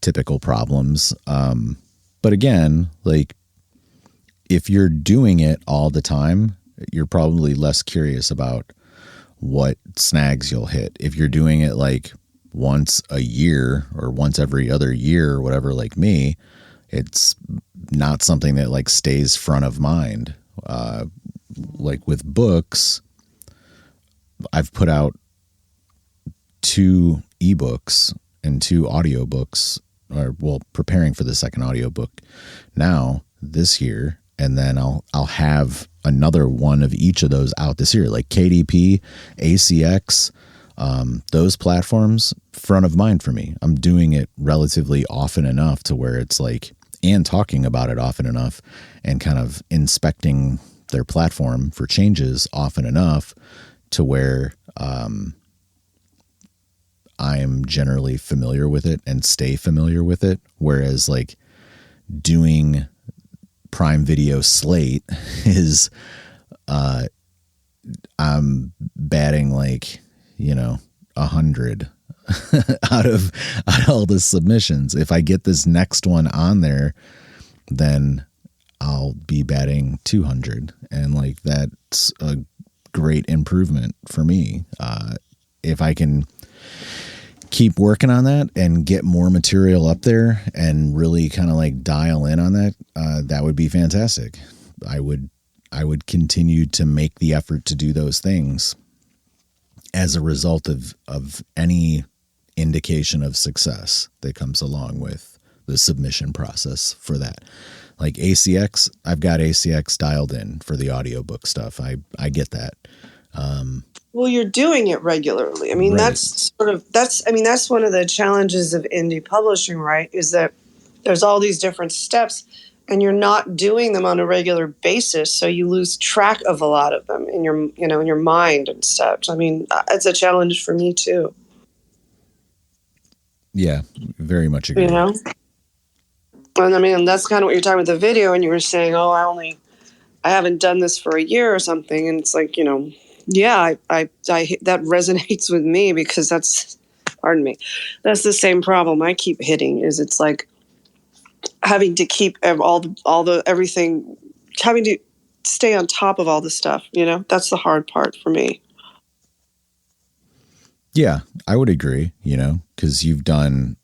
typical problems. But again, like if you're doing it all the time, you're probably less curious about what snags you'll hit. If you're doing it like once a year or once every other year or whatever, like me, it's not something that like stays front of mind. Like with books, I've put out 2 ebooks and 2 audiobooks, preparing for the second audiobook now this year. And then I'll have another one of each of those out this year, like KDP, ACX, those platforms, front of mind for me. I'm doing it relatively often enough to where it's like, and talking about it often enough and kind of inspecting their platform for changes often enough to where I am generally familiar with it and stay familiar with it. Whereas like doing Prime Video slate is I'm batting like 100 out of all the submissions. If I get this next one on there, then I'll be batting 200, and like that's a great improvement for me. If I can keep working on that and get more material up there and really kind of like dial in on that, that would be fantastic. I would continue to make the effort to do those things as a result of any indication of success that comes along with the submission process for that. Like ACX, I've got ACX dialed in for the audiobook stuff. I get that. Well, you're doing it regularly. I mean, Right. that's one of the challenges of indie publishing, right? Is that there's all these different steps and you're not doing them on a regular basis. So you lose track of a lot of them in your mind and such. I mean, it's a challenge for me too. Yeah, very much agree. And I mean, that's kind of what you're talking with the video, and you were saying, oh, I haven't done this for a year or something. And it's like, yeah, I that resonates with me because that's the same problem I keep hitting. Is it's like having to keep everything, having to stay on top of all the stuff. That's the hard part for me. Yeah, I would agree. Because you've done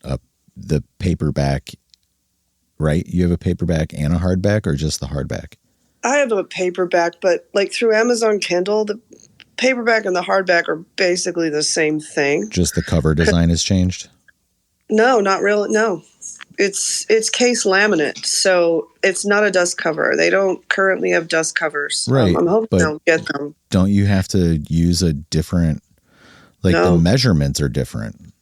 the paperback, right? You have a paperback and a hardback, or just the hardback? I have a paperback, but like through Amazon Kindle, the paperback and the hardback are basically the same thing. Just the cover design has changed? No, not really. No, it's case laminate, so it's not a dust cover. They don't currently have dust covers. Right. I'm hoping they'll get them. Don't you have to use a different, no. The measurements are different?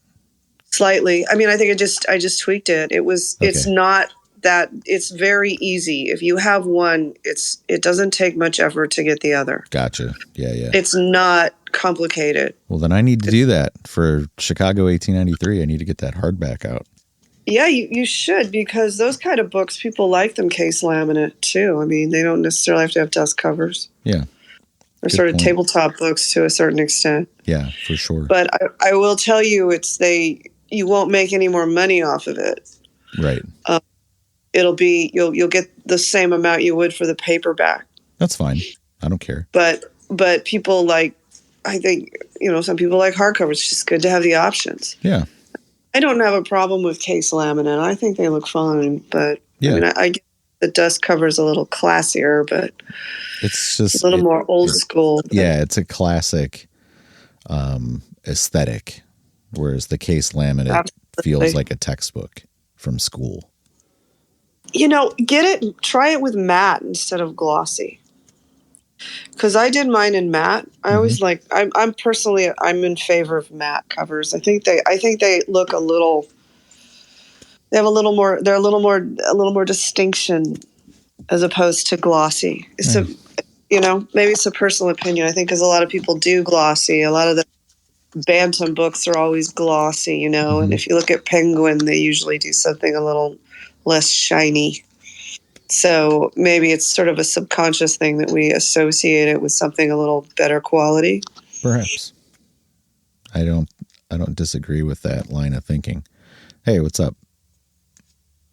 Slightly. I mean, I think I just tweaked it. It's not that, it's very easy. If you have one, it doesn't take much effort to get the other. Gotcha. Yeah. It's not complicated. Well, then I need to do that for Chicago 1893. I need to get that hardback out. Yeah, you should, because those kind of books, people like them case laminate too. I mean, they don't necessarily have to have dust covers. Yeah. They're Good sort of point. tabletop books to a certain extent. Yeah, for sure. But I will tell you, you won't make any more money off of it. Right. It'll be you'll get the same amount you would for the paperback. That's fine. I don't care. But people like, I think, some people like hardcovers. It's just good to have the options. Yeah. I don't have a problem with case laminate. I think they look fine, but yeah. I mean, I get the dust cover's a little classier, but it's just a little more old school. Yeah, it's a classic aesthetic, whereas the case laminate feels like a textbook from school. Try it with matte instead of glossy. Because I did mine in matte. I always I'm in favor of matte covers. I think they look a little. They have a little more distinction as opposed to glossy. It's maybe it's a personal opinion. I think because a lot of people do glossy. A lot of the Bantam books are always glossy, and if you look at Penguin, they usually do something a little less shiny. So maybe it's sort of a subconscious thing that we associate it with something a little better quality. Perhaps. I don't disagree with that line of thinking. Hey, what's up?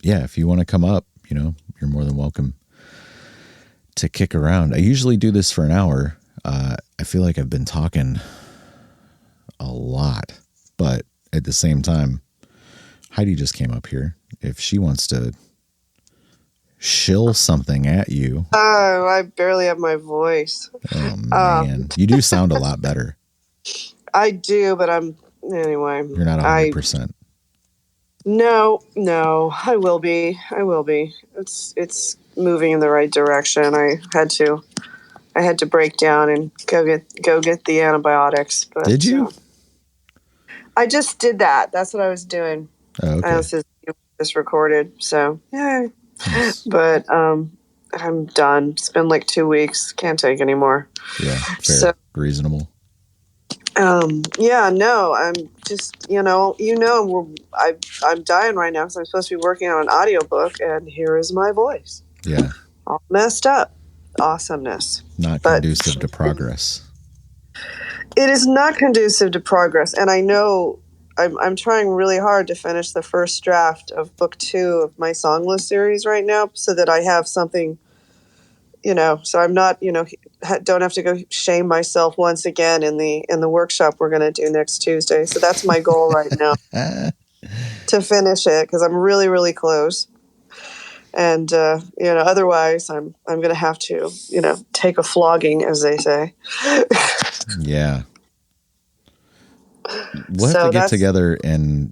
Yeah, if you want to come up, you're more than welcome to kick around. I usually do this for an hour. I feel like I've been talking a lot, but at the same time, Heidi just came up here. If she wants to shill something at you. Oh, I barely have my voice. Oh, man. You do sound a lot better. I do, but anyway. You're not 100%. No, I will be. It's moving in the right direction. I had to break down and go get the antibiotics. But, did you? I just did that. That's what I was doing. Oh, okay. I was just recorded. So, yeah. Nice. But I'm done. It's been like 2 weeks. Can't take anymore. Yeah, fair. So, reasonable. Yeah, no, I'm just, I'm dying right now because I'm supposed to be working on an audiobook, and here is my voice. Yeah. All messed up. Awesomeness. Not conducive to progress. It is not conducive to progress. And I know I'm trying really hard to finish the first draft of book 2 of my song list series right now so that I have something, so I'm not, don't have to go shame myself once again in the workshop we're going to do next Tuesday. So that's my goal right now, to finish it, because I'm really, really close. And, otherwise I'm going to have to, take a flogging, as they say. Yeah. We'll have to get together and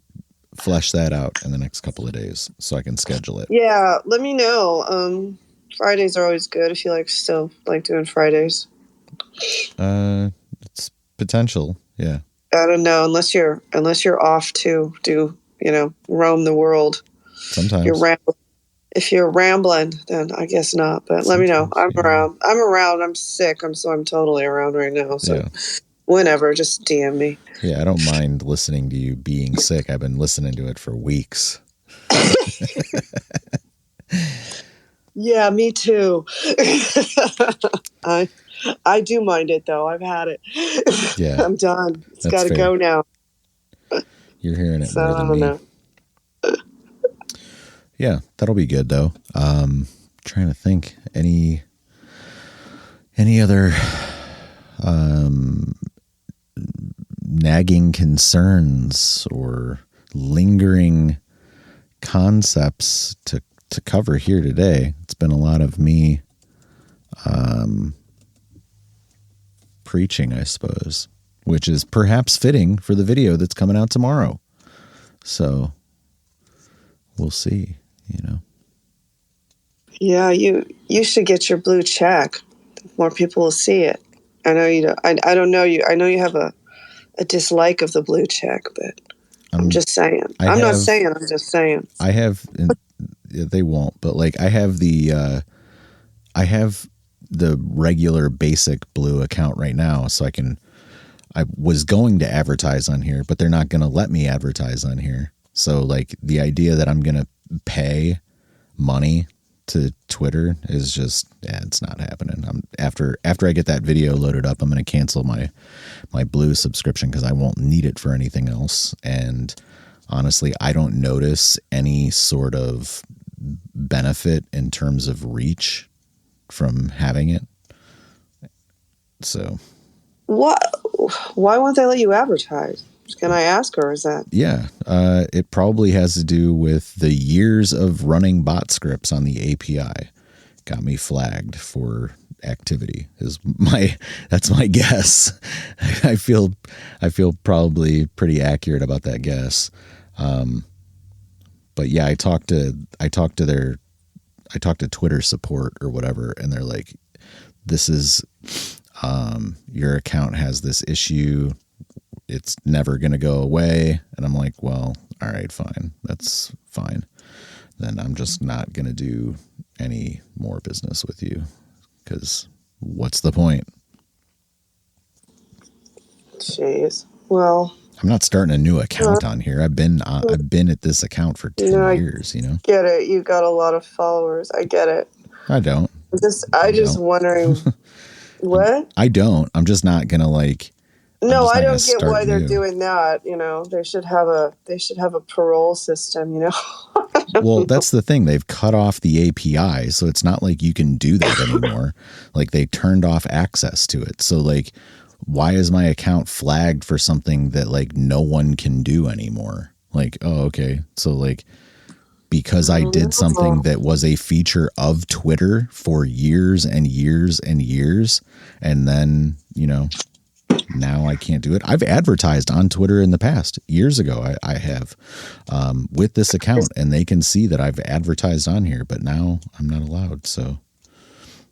flesh that out in the next couple of days so I can schedule it. Yeah. Let me know. Fridays are always good if you still like doing Fridays. It's potential. Yeah. I don't know. Unless you're off to do, roam the world. Sometimes. If you're rambling, then I guess not. But let me know. I'm around. I'm sick. I'm totally around right now. So whenever, just DM me. Yeah, I don't mind listening to you being sick. I've been listening to it for weeks. Yeah, me too. I do mind it though. I've had it. Yeah, I'm done. It's got to go now. You're hearing it more than me. Know. Yeah, that'll be good though. Trying to think any other nagging concerns or lingering concepts to cover here today. It's been a lot of me preaching, I suppose, which is perhaps fitting for the video that's coming out tomorrow. So we'll see, Yeah, you should get your blue check. More people will see it. I know you. I don't know you. I know you have a dislike of the blue check, but I'm just saying. I'm not saying. I'm just saying. I have. They won't, but I have the regular basic blue account right now, so I was going to advertise on here, but they're not going to let me advertise on here. So like the idea that I'm going to pay money to Twitter is just, it's not happening. After I get that video loaded up, I'm going to cancel my Blue subscription because I won't need it for anything else. And honestly, I don't notice any sort of benefit in terms of reach from having it. So why won't they let you advertise? Can I ask, or is that? Yeah, it probably has to do with the years of running bot scripts on the API. Got me flagged for activity. That's my guess. I feel probably pretty accurate about that guess. But yeah, I talked to Twitter support or whatever, and they're like, "This is your account has this issue. It's never going to go away." And I'm like, well, all right, fine. That's fine. Then I'm just not going to do any more business with you because what's the point? Jeez. Well, I'm not starting a new account on here. I've been at this account for 10 years, Get it. You got a lot of followers. I get it. I don't. I just wondering what? I don't. I'm just not going to like. No, I don't get why they're doing that. They should have a parole system, Well, that's the thing. They've cut off the API, so it's not like you can do that anymore. Like they turned off access to it. So like, why is my account flagged for something that like no one can do anymore? Like, oh, okay. So like, because I did something that was a feature of Twitter for years and years and years, and then, now I can't do it. I've advertised on Twitter in the past. Years ago, I have with this account, and they can see that I've advertised on here, but now I'm not allowed. So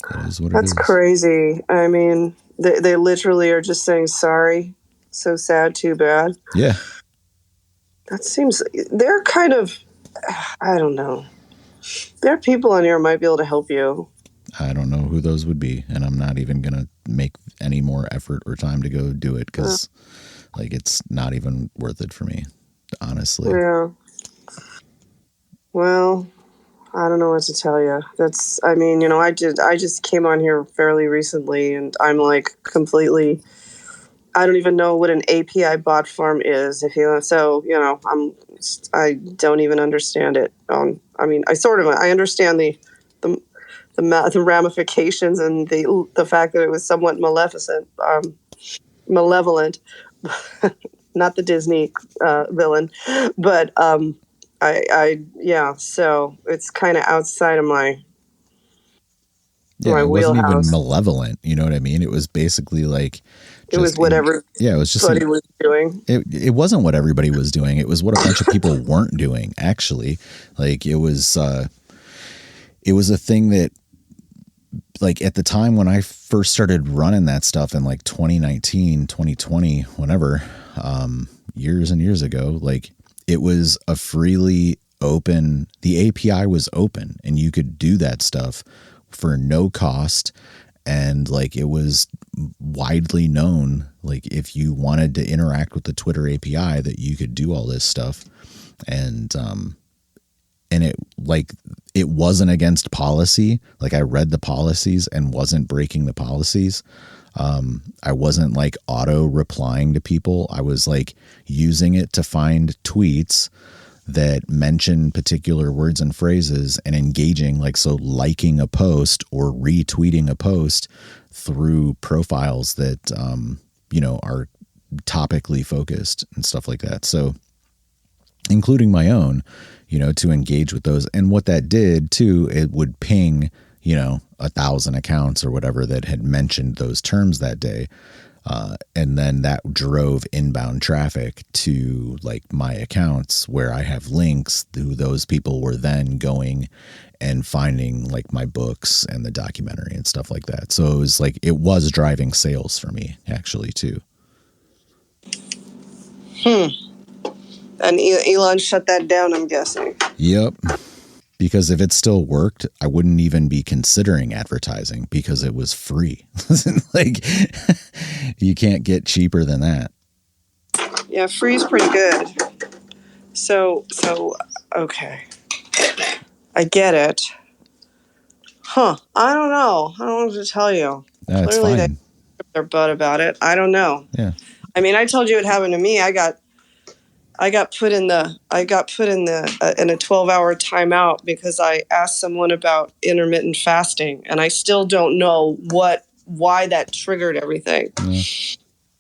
that is what it is. That's crazy. I mean, they literally are just saying, sorry, so sad, too bad. Yeah. That seems, they're kind of, I don't know. There are people on here who might be able to help you. I don't know who those would be, and I'm not even going to make any more effort or time to go do it because like it's not even worth it for me, honestly. Yeah. Well, I don't know what to tell you. I just came on here fairly recently, and I'm like completely, I don't even know what an API bot farm is. I don't even understand it. I understand the ramifications and the fact that it was somewhat malevolent, not the Disney villain, but so it's kind of outside of my it wheelhouse. Wasn't even malevolent, you know what I mean? It was basically like it was whatever. It was just everybody was doing. It wasn't what everybody was doing. It was what a bunch of people weren't doing. Actually, like it was a thing that, like at the time when I first started running that stuff in like 2019, 2020, whenever, years and years ago, like it was a freely open, the API was open and you could do that stuff for no cost. And like, it was widely known, like if you wanted to interact with the Twitter API that you could do all this stuff. And it wasn't against policy. Like I read the policies and wasn't breaking the policies. I wasn't like auto replying to people. I was like using it to find tweets that mention particular words and phrases and engaging, like, so liking a post or retweeting a post through profiles that, are topically focused and stuff like that. So including my own, to engage with those. And what that did too, it would ping, 1,000 accounts or whatever that had mentioned those terms that day. And then that drove inbound traffic to like my accounts where I have links who those people were then going and finding like my books and the documentary and stuff like that. So it was like, it was driving sales for me actually too. And Elon shut that down, I'm guessing. Yep. Because if it still worked, I wouldn't even be considering advertising because it was free. Like, you can't get cheaper than that. Yeah, free's pretty good. Okay. I get it. Huh. I don't know. I don't know what to tell you. That's Clearly, they fine. whipped their butt about it. I don't know. Yeah. I mean, I told you it happened to me. I got put in the in a 12-hour timeout because I asked someone about intermittent fasting, and I still don't know why that triggered everything. Yeah.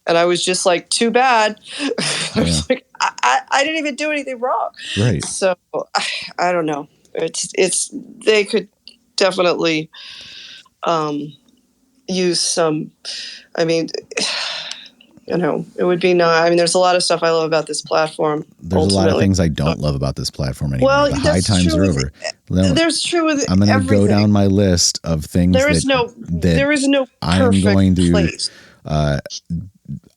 And I was just like, too bad. I was Yeah. like, I didn't even do anything wrong. Right. So I don't know. It's they could definitely use some. I mean, it would be not. I mean, there's a lot of stuff I love about this platform. There's a lot of things I don't love about this platform anymore. Well, the high times are over. There's true with I'm going to go down my list of things there is no I'm going to place.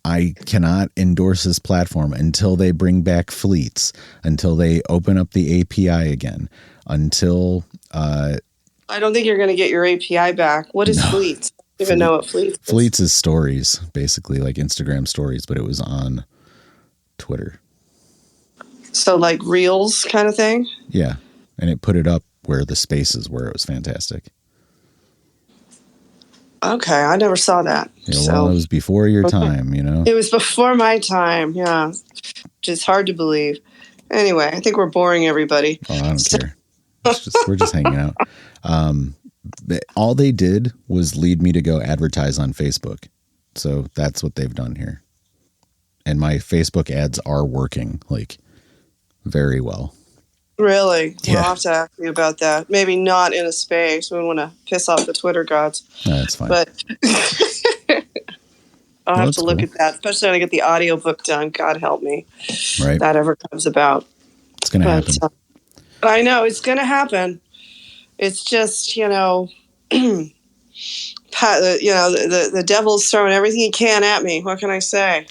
I cannot endorse this platform until they bring back fleets, until they open up the API again, until I don't think you're going to get your API back. What is Fleets? I don't even know what Fleets is. Fleets is stories, basically like Instagram stories, but it was on Twitter. So like Reels kind of thing? Yeah. And it put it up where the spaces were. It was fantastic. Okay, I never saw that. Yeah, well, it was before your time, It was before my time, yeah. Which is hard to believe. Anyway, I think we're boring everybody. Oh, I don't care. We're just hanging out. All they did was lead me to go advertise on Facebook. So that's what they've done here. And my Facebook ads are working, like, very well. Really? Yeah. We'll have to ask you about that. Maybe not in a space. We don't want to piss off the Twitter gods. No, that's fine. But I'll have to look at that, especially when I get the audiobook done. God help me. Right. That ever comes about. It's going to happen. I know. It's going to happen. It's just, the devil's throwing everything he can at me. What can I say?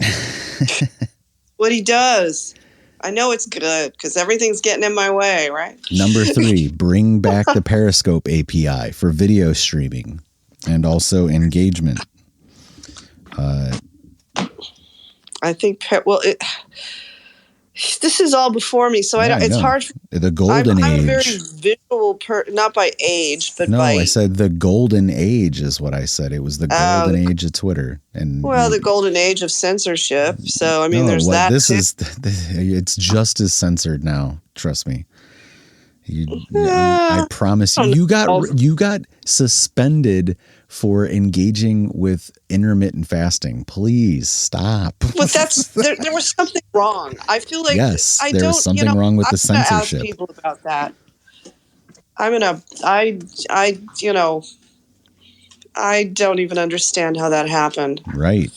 What he does. I know it's good because everything's getting in my way, right? Number 3, bring back the Periscope API for video streaming and also engagement. I think, this is all before me, so it's hard. The golden age. I'm a very visual not by age, but by... No, I said the golden age is what I said. It was the golden age of Twitter. The golden age of censorship. So, I mean, there's that. It's just as censored now. Trust me. I promise you got suspended for engaging with intermittent fasting. Please stop. But there was something wrong. I feel like there was something wrong with the censorship. I'm gonna ask people about that. I don't even understand how that happened. Right.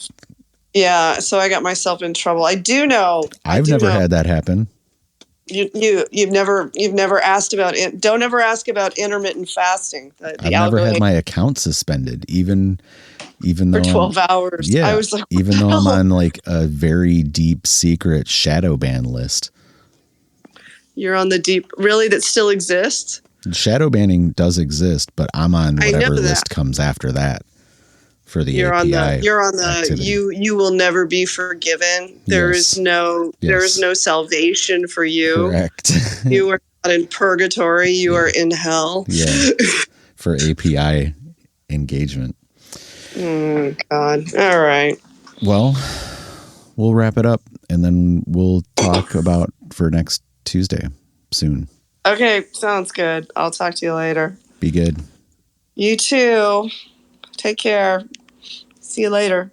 Yeah. So I got myself in trouble. I do know. I've never had that happen. You've never asked about it. Don't ever ask about intermittent fasting. I've never had my account suspended, even though for 12 hours. Yeah, I was like, even though I'm on like a very deep secret shadow ban list. You're on the deep. Really, that still exists? Shadow banning does exist, but I'm on whatever list comes after that. For the API. You're on the you will never be forgiven. There is no salvation for you. Correct. You are not in purgatory. You are in hell. Yeah. For API engagement. Oh, God. All right. Well, we'll wrap it up and then we'll talk about for next Tuesday soon. Okay, sounds good. I'll talk to you later. Be good. You too. Take care. See you later.